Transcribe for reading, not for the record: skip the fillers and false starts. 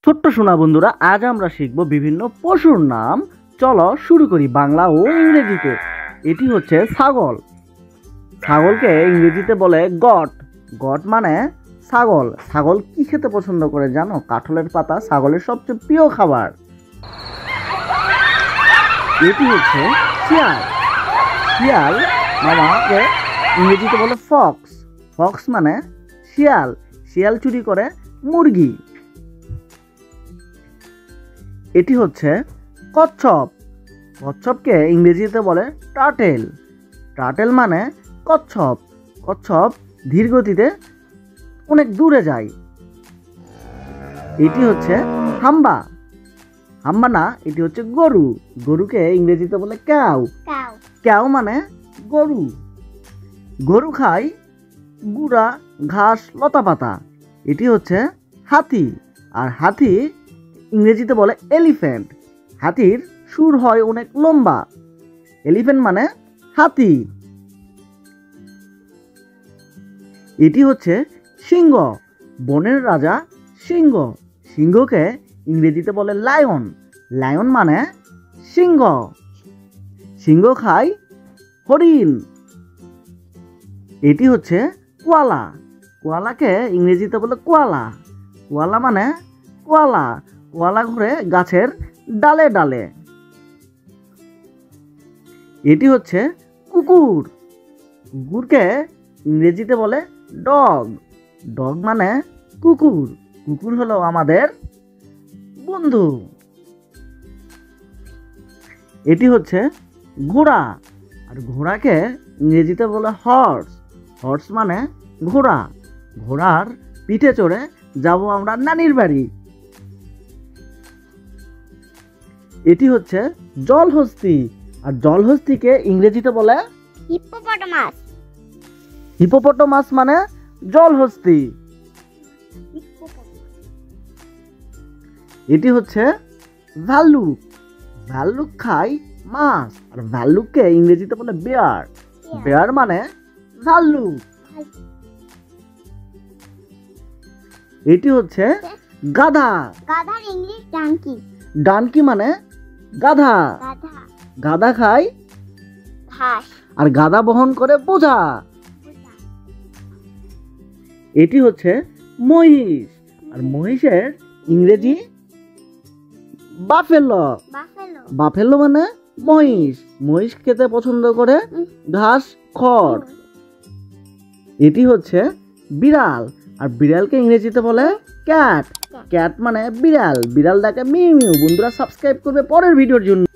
ছোট্ট সোনা বন্ধুরা, আজ আমরা শিখব বিভিন্ন পশুর নাম। চলো শুরু করি বাংলা ও ইংরেজিতে। এটি হচ্ছে ছাগল। ছাগলকে ইংরেজিতে বলে গট। গট মানে ছাগল। ছাগল কি খেতে পছন্দ করে জানো? কাঁঠালের পাতা ছাগলের সবচেয়ে প্রিয় খাবার। এটি হচ্ছে শিয়াল। শিয়াল মামাকে ইংরেজিতে বলে ফক্স। ফক্স মানে শিয়াল। শিয়াল চুরি করে মুরগি। এটি হচ্ছে কচ্ছপ। কচ্ছপকে ইংরেজিতে বলে টার্টেল। টার্টেল মানে কচ্ছপ। কচ্ছপ ধীর গতিতে অনেক দূরে যায়। এটি হচ্ছে হাম্বা। হাম্বা না, এটি হচ্ছে গরু। গরুকে ইংরেজিতে বলে ক্যাও। ক্যাও মানে গরু। গরু খায় গুড়া, ঘাস, লতা পাতা। এটি হচ্ছে হাতি। আর হাতি ইংরেজিতে বলে এলিফ্যান্ট। হাতির সুর হয় অনেক লম্বা। এলিফ্যান্ট মানে হাতি। এটি হচ্ছে সিংহ। বনের রাজা সিংহ। সিংহকে ইংরেজিতে বলে লায়ন। লায়ন মানে সিংহ। সিংহ খায় হরিণ। এটি হচ্ছে কোয়ালা। কোয়ালাকে ইংরেজিতে বলে কোয়ালা। কোয়ালা মানে কোয়ালা। কোয়ালা ঘুরে গাছের ডালে ডালে। এটি হচ্ছে কুকুর। কুকুরকে ইংরেজিতে বলে ডগ। ডগ মানে কুকুর। কুকুর হলো আমাদের বন্ধু। এটি হচ্ছে ঘোড়া। আর ঘোড়াকে ইংরেজিতে বলে হর্স। হর্স মানে ঘোড়া। ঘোড়ার পিঠে চড়ে যাব আমরা নানির বাড়ি। এটি হচ্ছে জলহস্তী। আর জলহস্তীকে ইংরেজিতে বলে হিপোপটামাস। হিপোপটামাস মানে জলহস্তী। এটি হচ্ছে ভাল্লুক। ভাল্লুক খায় মাছ। আর ভাল্লুককে ইংরেজিতে বলে বেয়ার। বেয়ার মানে ভাল্লুক। এটি হচ্ছে গাধা। গাধার ইংলিশ ডাঙ্কি। ডানকি মানে গাধা। গাধা গাধা খায় ঘাস। আর গাধা বহন করে বোঝা। এটি হচ্ছে মহিষ। আর মহিষের ইংরেজি বাফেলো। বাফেলো। বাফেলো মানে মহিষ। মহিষ খেতে পছন্দ করে ঘাস, খড়। এটি হচ্ছে বিড়াল। আর বিড়ালকে ইংরেজিতে বলে ক্যাট। ক্যাট মানে বিড়াল। বিড়াল ডাকে মিউ মিউ। বন্ধুরা সাবস্ক্রাইব করবে পরের ভিডিওর জন্য।